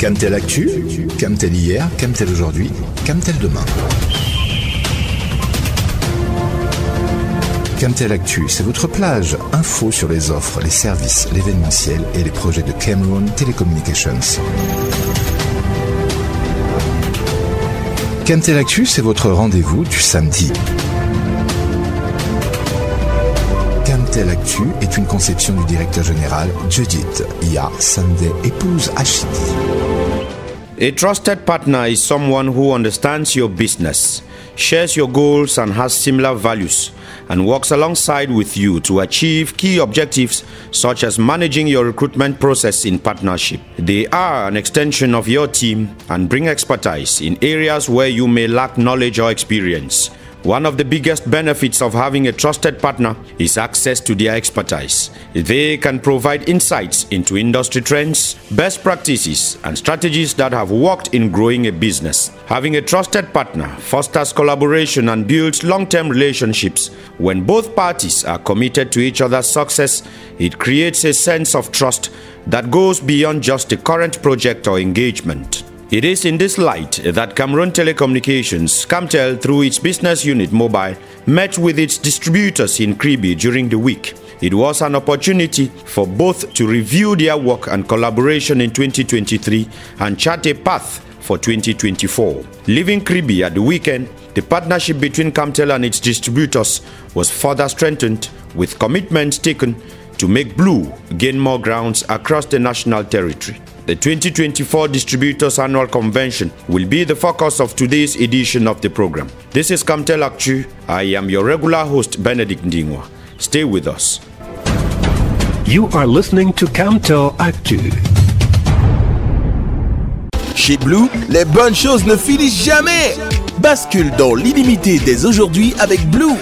Camtel Actu, Camtel hier, Camtel aujourd'hui, Camtel demain. Camtel Actu, c'est votre plage. Info sur les offres, les services, l'événementiel et les projets de Cameroon Telecommunications. Camtel Actu, c'est votre rendez-vous du samedi. Camtel Actu est une conception du directeur général Judith Ya Sunday, épouse Ashidi. A trusted partner is someone who understands your business, shares your goals and has similar values, and works alongside with you to achieve key objectives such as managing your recruitment process in partnership. They are an extension of your team and bring expertise in areas where you may lack knowledge or experience. One of the biggest benefits of having a trusted partner is access to their expertise. They can provide insights into industry trends, best practices, and strategies that have worked in growing a business. Having a trusted partner fosters collaboration and builds long-term relationships. When both parties are committed to each other's success, it creates a sense of trust that goes beyond just a current project or engagement. It is in this light that Cameroon Telecommunications, Camtel, through its business unit Mobile, met with its distributors in Kribi during the week. It was an opportunity for both to review their work and collaboration in 2023 and chart a path for 2024. Leaving Kribi at the weekend, the partnership between Camtel and its distributors was further strengthened with commitments taken to make Blue gain more grounds across the national territory. The 2024 Distributors Annual Convention will be the focus of today's edition of the program. This is Camtel Actu. I am your regular host, Benedict Ndingwa. Stay with us. You are listening to Camtel Actu. Chez Blue, les bonnes choses ne finissent jamais. Bascule dans l'illimité dès aujourd'hui avec Blue.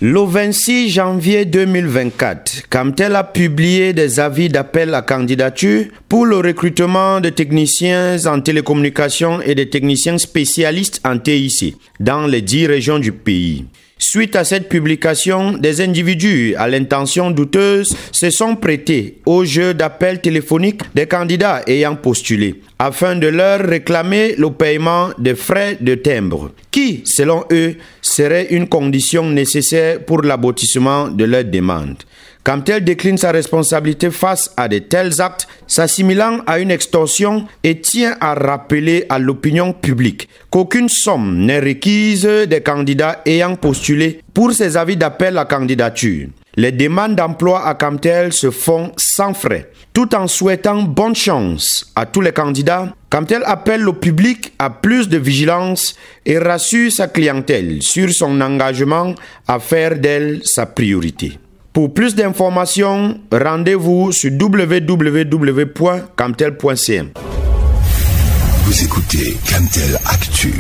Le 26 janvier 2024, Camtel a publié des avis d'appel à candidature pour le recrutement de techniciens en télécommunications et de techniciens spécialistes en TIC dans les 10 régions du pays. Suite à cette publication, des individus à l'intention douteuse se sont prêtés au jeu d'appel téléphonique des candidats ayant postulé, afin de leur réclamer le paiement des frais de timbre, qui, selon eux, serait une condition nécessaire pour l'aboutissement de leur demande. Camtel décline sa responsabilité face à de tels actes, s'assimilant à une extorsion et tient à rappeler à l'opinion publique qu'aucune somme n'est requise des candidats ayant postulé pour ces avis d'appel à candidature. Les demandes d'emploi à Camtel se font sans frais. Tout en souhaitant bonne chance à tous les candidats, Camtel appelle le public à plus de vigilance et rassure sa clientèle sur son engagement à faire d'elle sa priorité. Pour plus d'informations, rendez-vous sur www.camtel.cm. Vous écoutez Camtel Actu.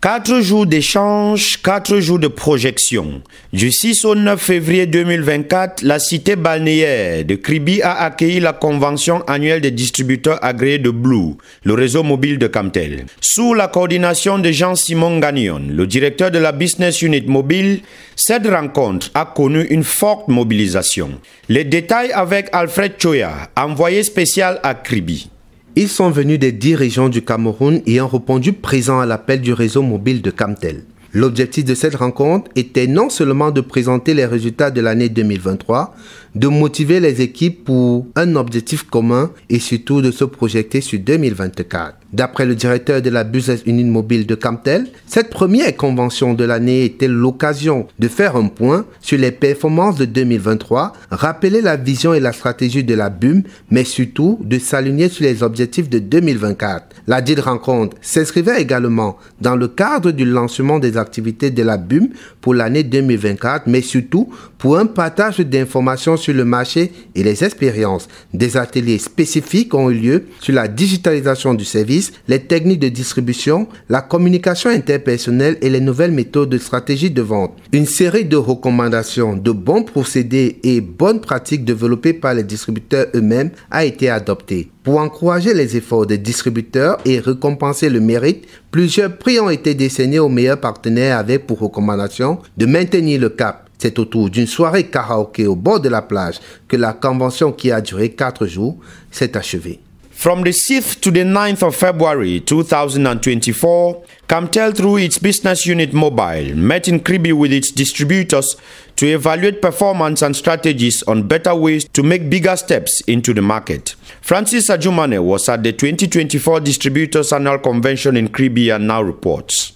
4 jours d'échange, 4 jours de projection. Du 6 au 9 février 2024, la cité balnéaire de Kribi a accueilli la convention annuelle des distributeurs agréés de Blue, le réseau mobile de Camtel. Sous la coordination de Jean-Simon Gagnon, le directeur de la business unit mobile, cette rencontre a connu une forte mobilisation. Les détails avec Alfred Choya, envoyé spécial à Kribi. Ils sont venus des 10 régions du Cameroun et ont répondu présent à l'appel du réseau mobile de Camtel. L'objectif de cette rencontre était non seulement de présenter les résultats de l'année 2023, de motiver les équipes pour un objectif commun et surtout de se projeter sur 2024. D'après le directeur de la business unit mobile de Camtel, cette première convention de l'année était l'occasion de faire un point sur les performances de 2023, rappeler la vision et la stratégie de la BUM, mais surtout de s'aligner sur les objectifs de 2024. La dite rencontre s'inscrivait également dans le cadre du lancement des activités de la BUM pour l'année 2024, mais surtout pour un partage d'informations sur le marché et les expériences. Des ateliers spécifiques ont eu lieu sur la digitalisation du service, les techniques de distribution, la communication interpersonnelle et les nouvelles méthodes de stratégie de vente. Une série de recommandations, de bons procédés et bonnes pratiques développées par les distributeurs eux-mêmes a été adoptée. Pour encourager les efforts des distributeurs et récompenser le mérite, plusieurs prix ont été décernés aux meilleurs partenaires avec pour recommandation de maintenir le cap. C'est autour d'une soirée karaoké au bord de la plage que la convention qui a duré 4 jours s'est achevée. From the 6th to the 9th of February 2024, Camtel, through its business unit Mobile, met in Kribi with its distributors to evaluate performance and strategies on better ways to make bigger steps into the market. Francis Ajumane was at the 2024 Distributors Annual Convention in Kribi and now reports.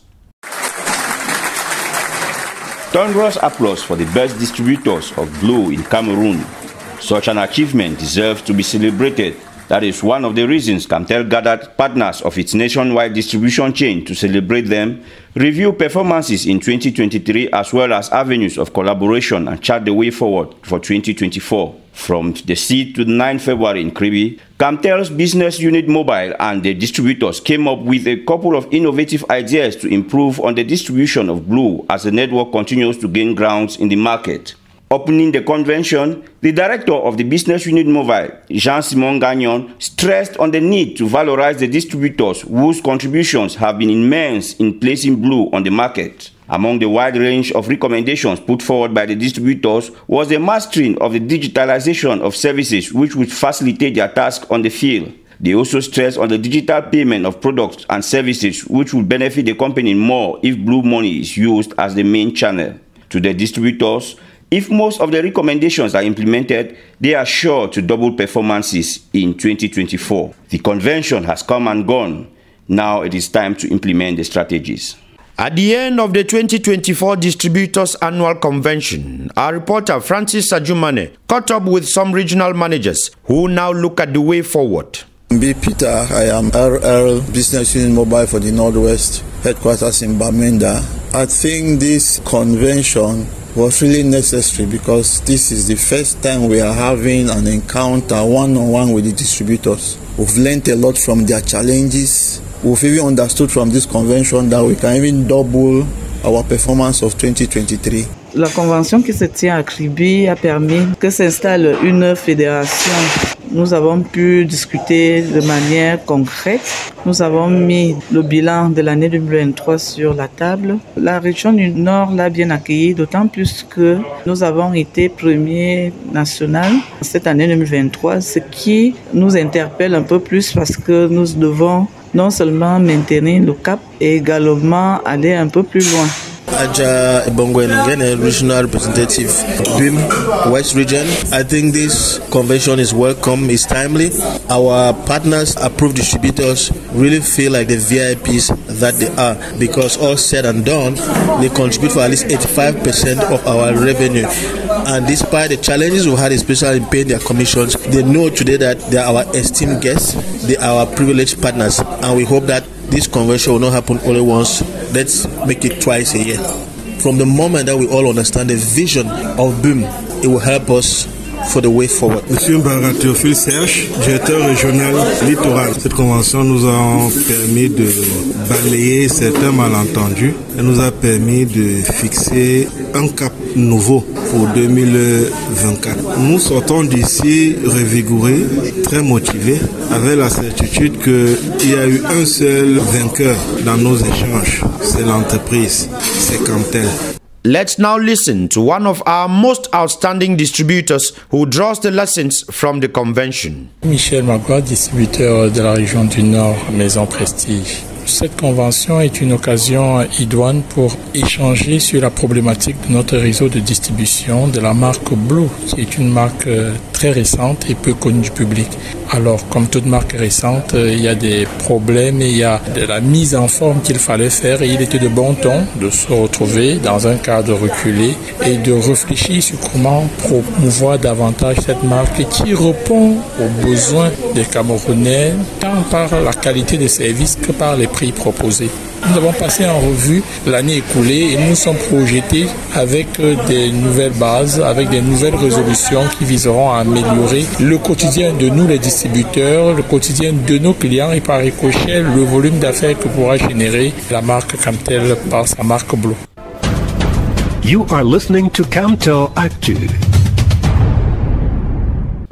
Thunderous applause for the best distributors of Blue in Cameroon. Such an achievement deserves to be celebrated. That is one of the reasons Camtel gathered partners of its nationwide distribution chain to celebrate them, review performances in 2023 as well as avenues of collaboration and chart the way forward for 2024. From the 6th to the 9th February in Kribi, Camtel's business unit Mobile and the distributors came up with a couple of innovative ideas to improve on the distribution of Blue as the network continues to gain grounds in the market. Opening the convention, the director of the business unit Mobile, Jean-Simon Gagnon, stressed on the need to valorize the distributors whose contributions have been immense in placing Blue on the market. Among the wide range of recommendations put forward by the distributors was the mastering of the digitalization of services which would facilitate their task on the field. They also stressed on the digital payment of products and services which would benefit the company more if Blue Money is used as the main channel. To the distributors, if most of the recommendations are implemented, they are sure to double performances in 2024. The convention has come and gone. Now it is time to implement the strategies. At the end of the 2024 Distributors Annual Convention, our reporter Francis Ajumane caught up with some regional managers who now look at the way forward. B. Peter, I am RL Business Unit Mobile for the Northwest, headquarters in Bamenda. I think this convention was really necessary because this is the first time we are having an encounter one-on-one with the distributors. We've learned a lot from their challenges. We've even understood from this convention that we can even double our performance of 2023. La convention qui se tient à Kribi a permis que s'installe une fédération. Nous avons pu discuter de manière concrète. Nous avons mis le bilan de l'année 2023 sur la table. La région du Nord l'a bien accueilli, d'autant plus que nous avons été premiers national cette année 2023, ce qui nous interpelle un peu plus parce que nous devons non seulement maintenir le cap et également aller un peu plus loin. Aja Ebongwen, regional representative, BIM West Region. I think this convention is welcome, it's timely. Our partners, approved distributors, really feel like the VIPs that they are because all said and done, they contribute for at least 85% of our revenue. And despite the challenges we had, especially in paying their commissions, they know today that they are our esteemed guests, they are our privileged partners, and we hope that this convention will not happen only once. Let's make it twice a year. From the moment that we all understand the vision of BIM, it will help us for the way forward. Monsieur Mbara Théophile Serge, directeur régional littoral. Cette convention nous a permis de balayer certains malentendus et nous a permis de fixer un cap nouveau pour 2024. Nous sortons d'ici revigorés, très motivés, avec la certitude qu'il y a eu un seul vainqueur dans nos échanges. C'est l'entreprise, c'est Camtel. Let's now listen to one of our most outstanding distributors who draws the lessons from the convention. Michel Magua, distributeur de la région du Nord, Maison Prestige. Cette convention est une occasion idoine pour échanger sur la problématique de notre réseau de distribution de la marque Blue, qui est une marque très récente et peu connue du public. Alors, comme toute marque récente, il y a des problèmes et il y a de la mise en forme qu'il fallait faire et il était de bon ton de se retrouver dans un cadre reculé et de réfléchir sur comment promouvoir davantage cette marque qui répond aux besoins des Camerounais tant par la qualité des services que par les prix proposés. Nous avons passé en revue l'année écoulée et nous sommes projetés avec des nouvelles bases, avec des nouvelles résolutions qui viseront à améliorer le quotidien de nous les distributeurs, le quotidien de nos clients et par ricochet le volume d'affaires que pourra générer la marque Camtel par sa marque Blue. You are listening to Camtel Actu.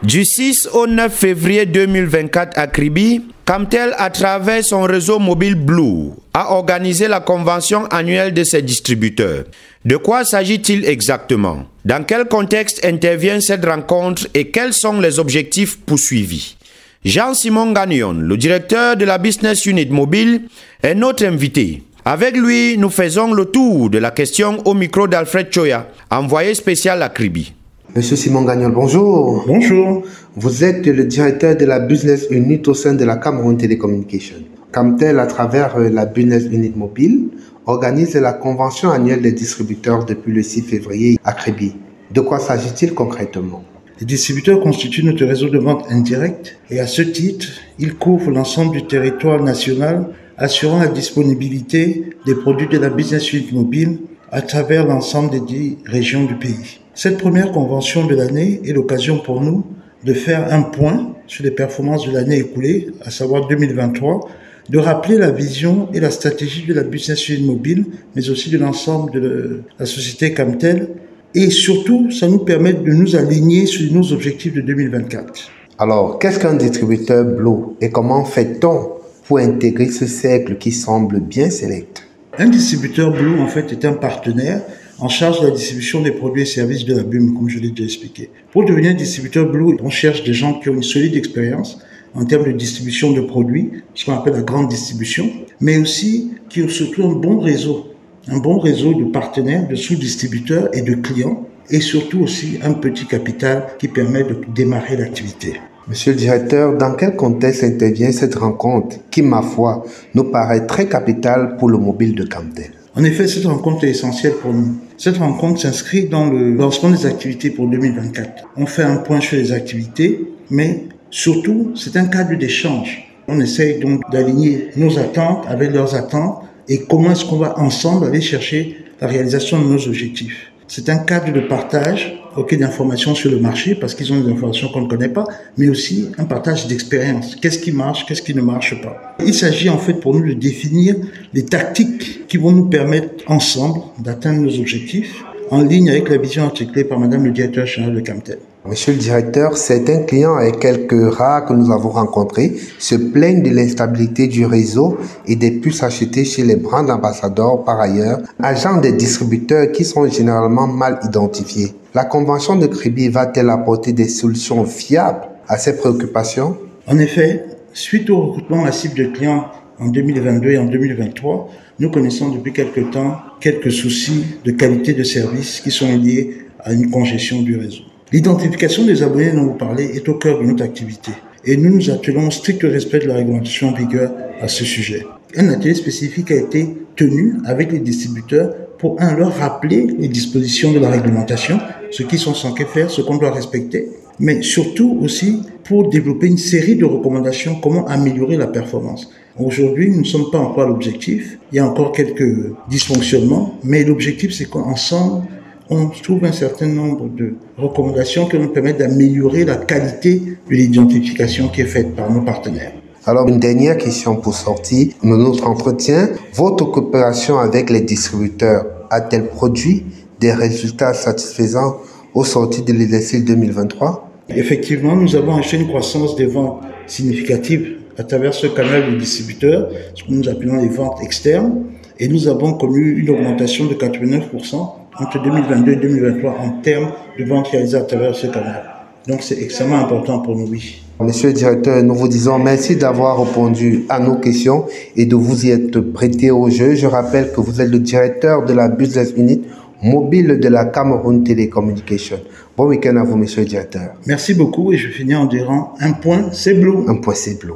Du 6 au 9 février 2024 à Kribi, Camtel, à travers son réseau mobile Blue, a organisé la convention annuelle de ses distributeurs. De quoi s'agit-il exactement? Dans quel contexte intervient cette rencontre et quels sont les objectifs poursuivis? Jean-Simon Gagnon, le directeur de la Business Unit Mobile, est notre invité. Avec lui, nous faisons le tour de la question au micro d'Alfred Choya, envoyé spécial à Kribi. Monsieur Simon Gagnon, bonjour. Bonjour. Vous êtes le directeur de la Business Unit au sein de la Cameroun Telecommunication. Camtel, à travers la Business Unit Mobile, organise la convention annuelle des distributeurs depuis le 6 février à Kribi. De quoi s'agit-il concrètement? Les distributeurs constituent notre réseau de vente indirecte et à ce titre, ils couvrent l'ensemble du territoire national, assurant la disponibilité des produits de la Business Unit Mobile à travers l'ensemble des 10 régions du pays. Cette première convention de l'année est l'occasion pour nous de faire un point sur les performances de l'année écoulée, à savoir 2023, de rappeler la vision et la stratégie de la Business Unit Mobile, mais aussi de l'ensemble de la société Camtel. Et surtout, ça nous permet de nous aligner sur nos objectifs de 2024. Alors, qu'est-ce qu'un distributeur Blue et comment fait-on pour intégrer ce cercle qui semble bien sélect? Un distributeur Blue, en fait, est un partenaire en charge de la distribution des produits et services de la BUM, comme je l'ai déjà expliqué. Pour devenir distributeur Blue, on cherche des gens qui ont une solide expérience en termes de distribution de produits, ce qu'on appelle la grande distribution, mais aussi qui ont surtout un bon réseau de partenaires, de sous-distributeurs et de clients, et surtout aussi un petit capital qui permet de démarrer l'activité. Monsieur le directeur, dans quel contexte intervient cette rencontre qui, ma foi, nous paraît très capitale pour le mobile de Camtel? En effet, cette rencontre est essentielle pour nous. Cette rencontre s'inscrit dans le lancement des activités pour 2024. On fait un point sur les activités, mais surtout, c'est un cadre d'échange. On essaye donc d'aligner nos attentes avec leurs attentes et comment est-ce qu'on va ensemble aller chercher la réalisation de nos objectifs. C'est un cadre de partage d'informations sur le marché parce qu'ils ont des informations qu'on ne connaît pas, mais aussi un partage d'expérience. Qu'est-ce qui marche, qu'est-ce qui ne marche pas. Il s'agit en fait pour nous de définir les tactiques qui vont nous permettre ensemble d'atteindre nos objectifs en ligne avec la vision articulée par Madame le directeur général de Camtel. Monsieur le directeur, certains clients et quelques rares que nous avons rencontrés se plaignent de l'instabilité du réseau et des puces achetées chez les brand ambassadeurs, par ailleurs, agents des distributeurs qui sont généralement mal identifiés. La convention de Kribi va-t-elle apporter des solutions fiables à ces préoccupations? En effet, suite au recrutement massif de clients en 2022 et en 2023, nous connaissons depuis quelque temps quelques soucis de qualité de service qui sont liés à une congestion du réseau. L'identification des abonnés dont vous parlez est au cœur de notre activité et nous nous attelons au strict respect de la réglementation en vigueur à ce sujet. Un atelier spécifique a été tenu avec les distributeurs pour leur rappeler les dispositions de la réglementation, ce qu'ils sont censés faire, ce qu'on doit respecter, mais surtout aussi pour développer une série de recommandations comment améliorer la performance. Aujourd'hui, nous ne sommes pas encore à l'objectif, il y a encore quelques dysfonctionnements, mais l'objectif c'est qu'ensemble, on trouve un certain nombre de recommandations qui nous permettent d'améliorer la qualité de l'identification qui est faite par nos partenaires. Alors, une dernière question pour sortir de notre entretien. Votre coopération avec les distributeurs a-t-elle produit des résultats satisfaisants au sortir de l'exercice 2023? Effectivement, nous avons acheté une croissance des ventes significative à travers ce canal de distributeurs, ce que nous appelons les ventes externes, et nous avons connu une augmentation de 89% entre 2022 et 2023 en termes de ventes réalisées à travers ce canal. Donc c'est extrêmement important pour nous, oui. Monsieur le directeur, nous vous disons merci d'avoir répondu à nos questions et de vous y être prêté au jeu. Je rappelle que vous êtes le directeur de la Business Unit Mobile de la Cameroun Telecommunication. Bon week-end à vous, monsieur le directeur. Merci beaucoup et je finis en disant un point, c'est Blue. Un point, c'est Blue.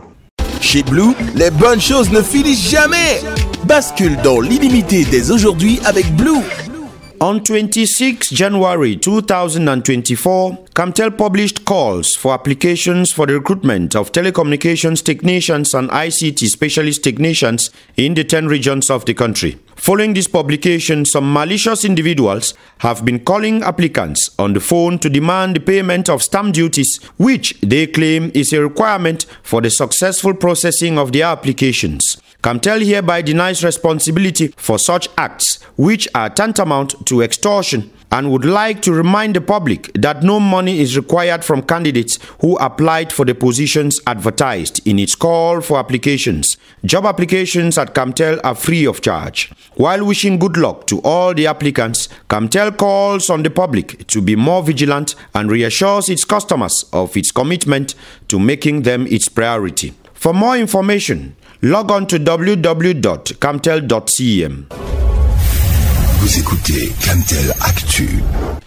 Chez Blue, les bonnes choses ne finissent jamais. Bascule dans l'illimité dès aujourd'hui avec Blue. On 26 January 2024, Camtel published calls for applications for the recruitment of telecommunications technicians and ICT specialist technicians in the 10 regions of the country. Following this publication, some malicious individuals have been calling applicants on the phone to demand the payment of stamp duties, which they claim is a requirement for the successful processing of their applications. Camtel hereby denies responsibility for such acts, which are tantamount to extortion, and would like to remind the public that no money is required from candidates who applied for the positions advertised in its call for applications. Job applications at Camtel are free of charge. While wishing good luck to all the applicants, Camtel calls on the public to be more vigilant and reassures its customers of its commitment to making them its priority. For more information, log on to www.camtel.cm. Vous écoutez Camtel Actu.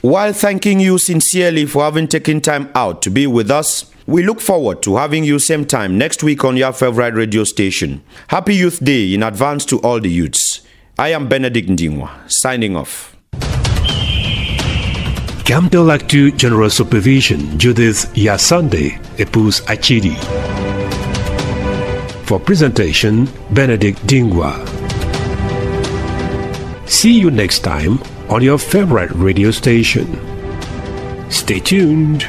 While thanking you sincerely for having taken time out to be with us, we look forward to having you same time next week on your favorite radio station. Happy Youth Day in advance to all the youths. I am Benedict Ndingwa, signing off. Camtel Actu General Supervision, Judith Yasande, épouse Achidi. For presentation, Benedict Ndingwa. See you next time on your favorite radio station. Stay tuned.